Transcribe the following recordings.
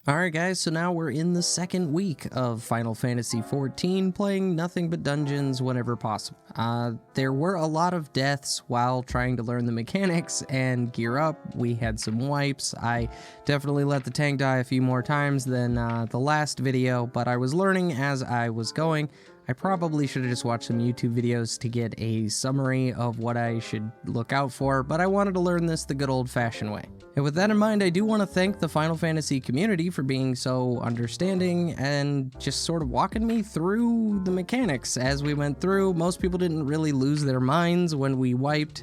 Alright guys, so now we're in the second week of Final Fantasy XIV, playing nothing but dungeons whenever possible. There were a lot of deaths while trying to learn the mechanics and gear up. We had some wipes. I definitely let the tank die a few more times than the last video, but I was learning as I was going. I probably should have just watched some YouTube videos to get a summary of what I should look out for, but I wanted to learn this the good old-fashioned way. And with that in mind, I do want to thank the Final Fantasy community for being so understanding and just sort of walking me through the mechanics as we went through. Most people didn't really lose their minds when we wiped,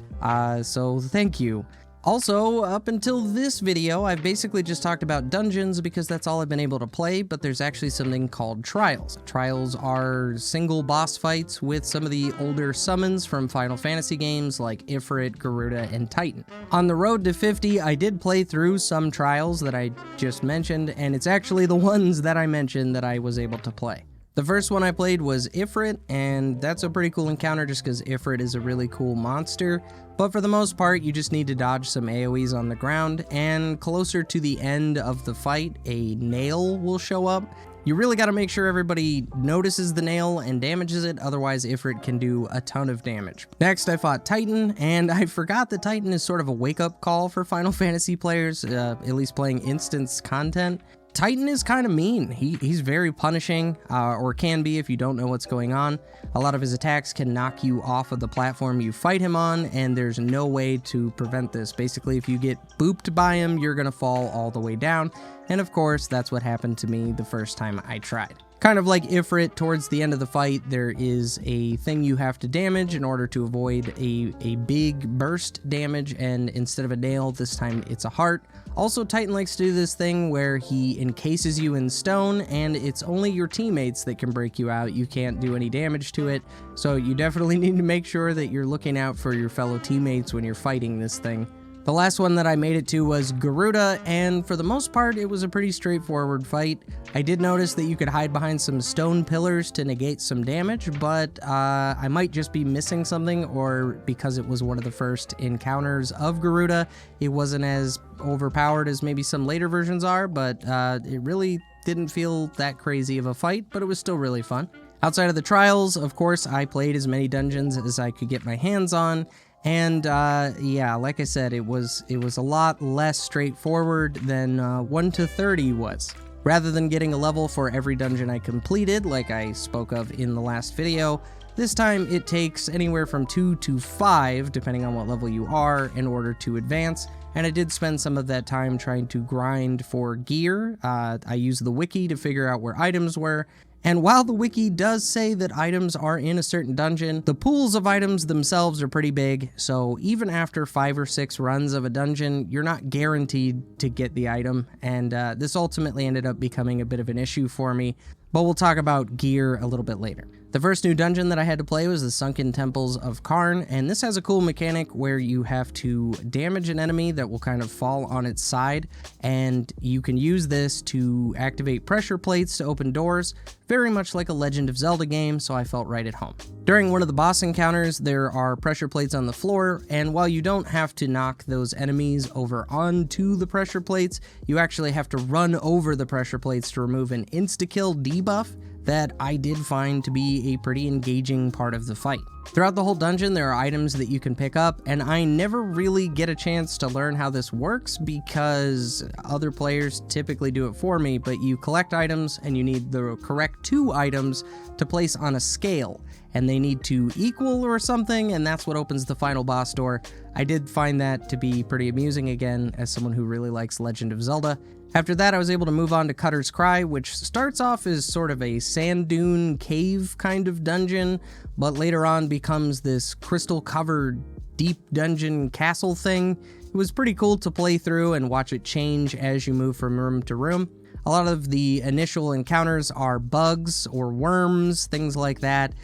so thank you. Also, up until this video, I've basically just talked about dungeons because that's all I've been able to play, but there's actually something called trials. Trials are single boss fights with some of the older summons from Final Fantasy games like Ifrit, Garuda, and Titan. On the road to 50, I did play through some trials that I just mentioned, and it's actually the ones that I mentioned that I was able to play. The first one I played was Ifrit, and that's a pretty cool encounter just because Ifrit is a really cool monster, but for the most part you just need to dodge some AoEs on the ground, and closer to the end of the fight a nail will show up. You really got to make sure everybody notices the nail and damages it, otherwise Ifrit can do a ton of damage. Next I fought Titan, and I forgot that Titan is sort of a wake-up call for Final Fantasy players, at least playing instance content. Titan is kind of mean. He's very punishing, or can be if you don't know what's going on. A lot of his attacks can knock you off of the platform you fight him on, and there's no way to prevent this. Basically, if you get booped by him, you're gonna fall all the way down, and of course, that's what happened to me the first time I tried. Kind of like Ifrit, towards the end of the fight, there is a thing you have to damage in order to avoid a big burst damage, and instead of a nail, this time it's a heart. Also, Titan likes to do this thing where he encases you in stone, and it's only your teammates that can break you out. You can't do any damage to it, so you definitely need to make sure that you're looking out for your fellow teammates when you're fighting this thing. The last one that I made it to was Garuda, and for the most part, it was a pretty straightforward fight. I did notice that you could hide behind some stone pillars to negate some damage, but I might just be missing something, or because it was one of the first encounters of Garuda, it wasn't as overpowered as maybe some later versions are, but it really didn't feel that crazy of a fight, but it was still really fun. Outside of the trials, of course, I played as many dungeons as I could get my hands on. And yeah, like I said, it was a lot less straightforward than 1 to 30 was. Rather than getting a level for every dungeon I completed, like I spoke of in the last video, this time it takes anywhere from 2 to 5, depending on what level you are, in order to advance. And I did spend some of that time trying to grind for gear. I used the wiki to figure out where items were. And while the wiki does say that items are in a certain dungeon, the pools of items themselves are pretty big, so even after 5 or 6 runs of a dungeon, you're not guaranteed to get the item, and this ultimately ended up becoming a bit of an issue for me, but we'll talk about gear a little bit later. The first new dungeon that I had to play was the Sunken Temples of Karn, and this has a cool mechanic where you have to damage an enemy that will kind of fall on its side, and you can use this to activate pressure plates to open doors, very much like a Legend of Zelda game, so I felt right at home. During one of the boss encounters, there are pressure plates on the floor, and while you don't have to knock those enemies over onto the pressure plates, you actually have to run over the pressure plates to remove an insta-kill debuff that I did find to be a pretty engaging part of the fight. Throughout the whole dungeon, there are items that you can pick up, and I never really get a chance to learn how this works because other players typically do it for me, but you collect items and you need the correct 2 items to place on a scale, and they need to equal or something, and that's what opens the final boss door. I did find that to be pretty amusing again, as someone who really likes Legend of Zelda. After that, I was able to move on to Cutter's Cry, which starts off as sort of a sand dune cave kind of dungeon, but later on becomes this crystal-covered deep dungeon castle thing. It was pretty cool to play through and watch it change as you move from room to room. A lot of the initial encounters are bugs or worms, things like that.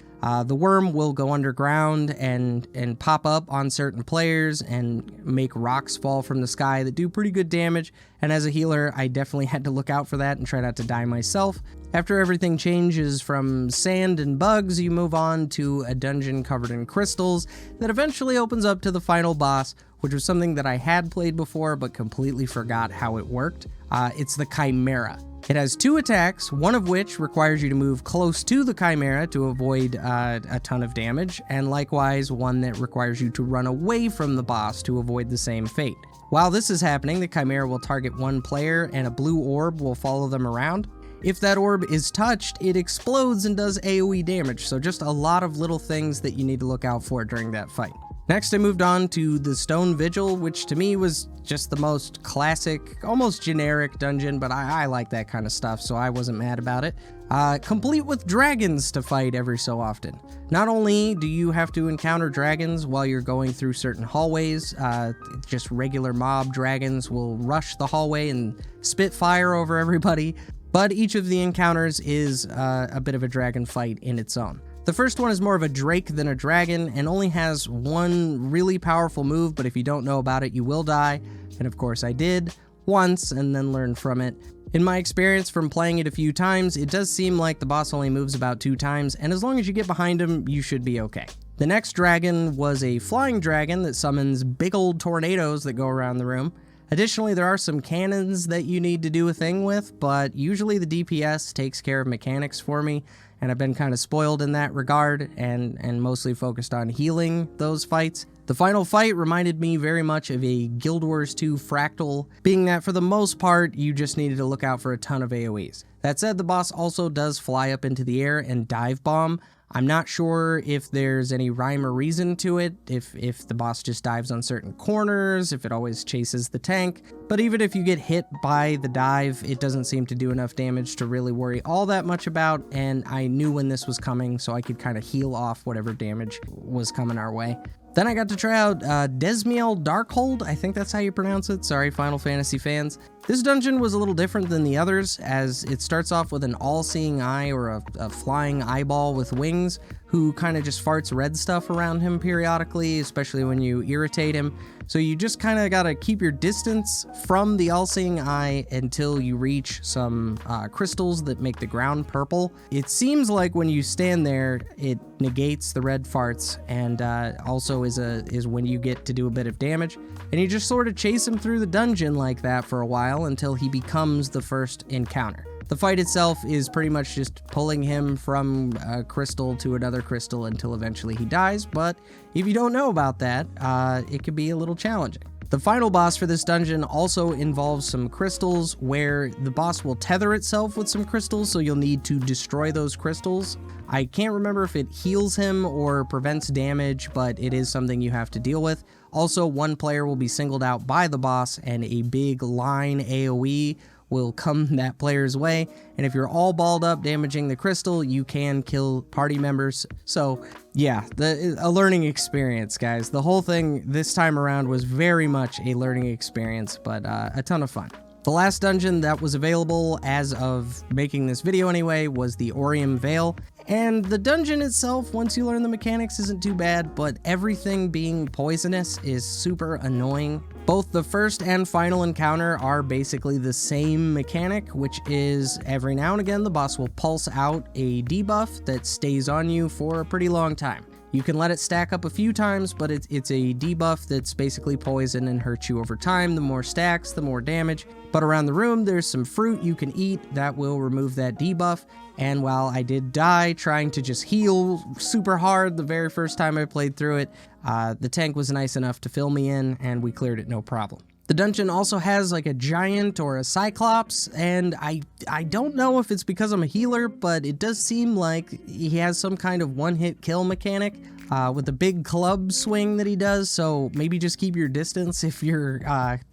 The worm will go underground and pop up on certain players and make rocks fall from the sky that do pretty good damage, and as a healer, I definitely had to look out for that and try not to die myself. After everything changes from sand and bugs, you move on to a dungeon covered in crystals that eventually opens up to the final boss, which was something that I had played before but completely forgot how it worked. It's the Chimera. It has 2 attacks, one of which requires you to move close to the Chimera to avoid a ton of damage, and likewise one that requires you to run away from the boss to avoid the same fate. While this is happening, the Chimera will target one player and a blue orb will follow them around. If that orb is touched, it explodes and does AoE damage, so just a lot of little things that you need to look out for during that fight. Next, I moved on to the Stone Vigil, which to me was just the most classic, almost generic dungeon, but I like that kind of stuff, so I wasn't mad about it. Complete with dragons to fight every so often. Not only do you have to encounter dragons while you're going through certain hallways, just regular mob dragons will rush the hallway and spit fire over everybody, but each of the encounters is a bit of a dragon fight in its own. The first one is more of a drake than a dragon and only has one really powerful move, but if you don't know about it, you will die. And of course I did once and then learned from it. In my experience from playing it a few times, it does seem like the boss only moves about 2 times, and as long as you get behind him, you should be okay. The next dragon was a flying dragon that summons big old tornadoes that go around the room. Additionally, there are some cannons that you need to do a thing with, but usually the DPS takes care of mechanics for me, and I've been kind of spoiled in that regard and mostly focused on healing those fights. The final fight reminded me very much of a Guild Wars 2 Fractal, being that for the most part, you just needed to look out for a ton of AoEs. That said, the boss also does fly up into the air and dive bomb. I'm not sure if there's any rhyme or reason to it, if the boss just dives on certain corners, if it always chases the tank, but even if you get hit by the dive, it doesn't seem to do enough damage to really worry all that much about, and I knew when this was coming, so I could kind of heal off whatever damage was coming our way. Then I got to try out Mille Darkhold, I think that's how you pronounce it, sorry Final Fantasy fans. This dungeon was a little different than the others, as it starts off with an all-seeing eye or a flying eyeball with wings, who kind of just farts red stuff around him periodically, especially when you irritate him. So you just kind of gotta keep your distance from the all-seeing eye until you reach some crystals that make the ground purple. It seems like when you stand there, it negates the red farts, and also is when you get to do a bit of damage. And you just sort of chase him through the dungeon like that for a while until he becomes the first encounter. The fight itself is pretty much just pulling him from a crystal to another crystal until eventually he dies, but if you don't know about that, it could be a little challenging. The final boss for this dungeon also involves some crystals where the boss will tether itself with some crystals, so you'll need to destroy those crystals. I can't remember if it heals him or prevents damage, but it is something you have to deal with. Also, one player will be singled out by the boss, and a big line AoE will come that player's way, and if you're all balled up damaging the crystal, you can kill party members. So yeah, a learning experience, guys. The whole thing this time around was very much a learning experience, but a ton of fun. The last dungeon that was available as of making this video anyway was the Orion Veil, and the dungeon itself, once you learn the mechanics, isn't too bad, but everything being poisonous is super annoying. Both the first and final encounter are basically the same mechanic, which is every now and again the boss will pulse out a debuff that stays on you for a pretty long time. You can let it stack up a few times, but it's a debuff that's basically poison and hurts you over time. The more stacks, the more damage. But around the room, there's some fruit you can eat that will remove that debuff. And while I did die trying to just heal super hard the very first time I played through it, the tank was nice enough to fill me in, and we cleared it no problem. The dungeon also has like a giant or a cyclops, and I don't know if it's because I'm a healer, but it does seem like he has some kind of one-hit kill mechanic with a big club swing that he does, so maybe just keep your distance if you're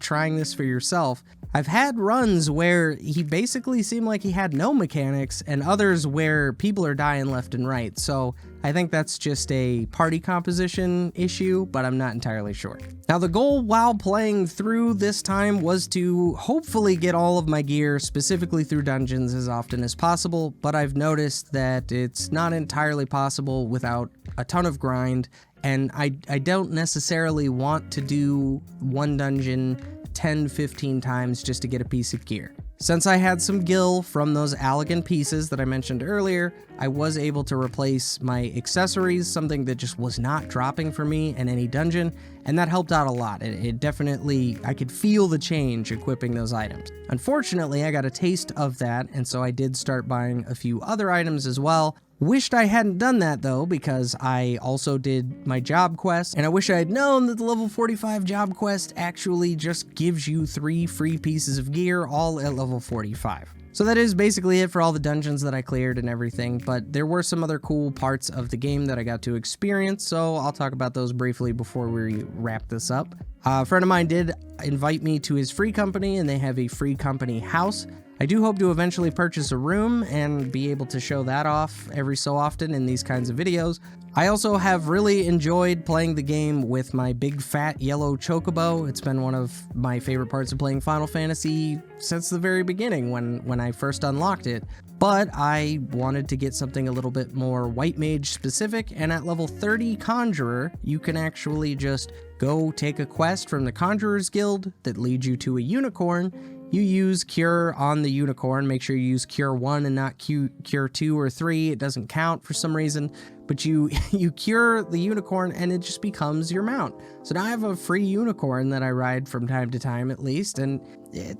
trying this for yourself. I've had runs where he basically seemed like he had no mechanics, and others where people are dying left and right, so I think that's just a party composition issue, but I'm not entirely sure. Now, the goal while playing through this time was to hopefully get all of my gear, specifically through dungeons, as often as possible, but I've noticed that it's not entirely possible without a ton of grind, and I don't necessarily want to do one dungeon 10-15 times just to get a piece of gear. Since I had some gil from those Allegan pieces that I mentioned earlier, I was able to replace my accessories, something that just was not dropping for me in any dungeon, and that helped out a lot. It definitely, I could feel the change equipping those items. Unfortunately, I got a taste of that, and so I did start buying a few other items as well. Wished I hadn't done that though, because I also did my job quest, and I wish I had known that the level 45 job quest actually just gives you 3 free pieces of gear, all at level 45. So that is basically it for all the dungeons that I cleared and everything, but there were some other cool parts of the game that I got to experience, so I'll talk about those briefly before we wrap this up. A friend of mine did invite me to his free company, and they have a free company house. I do hope to eventually purchase a room and be able to show that off every so often in these kinds of videos. I also have really enjoyed playing the game with my big fat yellow chocobo. It's been one of my favorite parts of playing Final Fantasy since the very beginning when I first unlocked it. But I wanted to get something a little bit more white mage specific, and at level 30 Conjurer, you can actually just go take a quest from the Conjurer's Guild that leads you to a unicorn. You use Cure on the unicorn. Make sure you use Cure 1 and not Cure 2 or 3. It doesn't count for some reason, but you cure the unicorn and it just becomes your mount. So now I have a free unicorn that I ride from time to time at least, and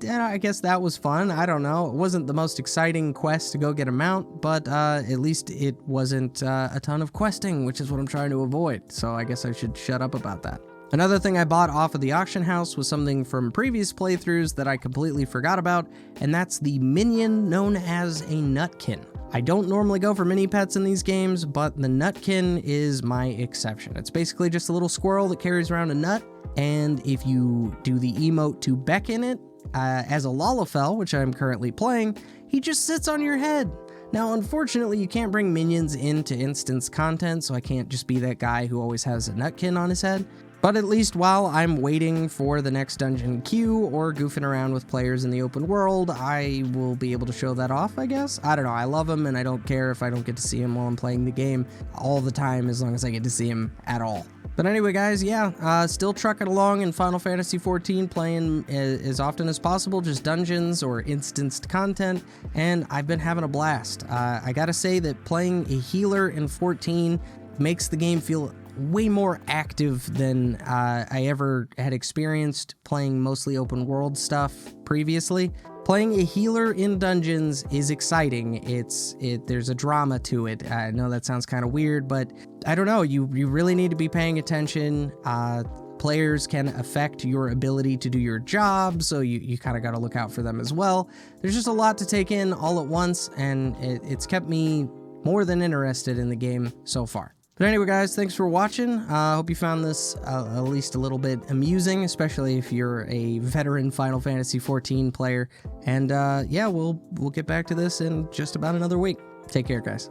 I guess that was fun. I don't know. It wasn't the most exciting quest to go get a mount, but at least it wasn't a ton of questing, which is what I'm trying to avoid. So I guess I should shut up about that. Another thing I bought off of the auction house was something from previous playthroughs that I completely forgot about, and that's the minion known as a Nutkin. I don't normally go for mini pets in these games, but the Nutkin is my exception. It's basically just a little squirrel that carries around a nut, and if you do the emote to beckon it, as a Lalafell, which I'm currently playing, he just sits on your head. Now, unfortunately, you can't bring minions into instance content, so I can't just be that guy who always has a Nutkin on his head. But at least while I'm waiting for the next dungeon queue or goofing around with players in the open world, I will be able to show that off, I guess. I don't know, I love him and I don't care if I don't get to see him while I'm playing the game all the time, as long as I get to see him at all. But anyway, guys, yeah, still trucking along in Final Fantasy XIV, playing as often as possible, just dungeons or instanced content, and I've been having a blast. I gotta say that playing a healer in 14 makes the game feel way more active than I ever had experienced playing mostly open world stuff previously. Playing a healer in dungeons is exciting. There's a drama to it. I know that sounds kind of weird, but I don't know. You really need to be paying attention. Players can affect your ability to do your job, so you kind of got to look out for them as well. There's just a lot to take in all at once, and it's kept me more than interested in the game so far. But anyway, guys, thanks for watching. I hope you found this at least a little bit amusing, especially if you're a veteran Final Fantasy XIV player. And yeah, we'll get back to this in just about another week. Take care, guys.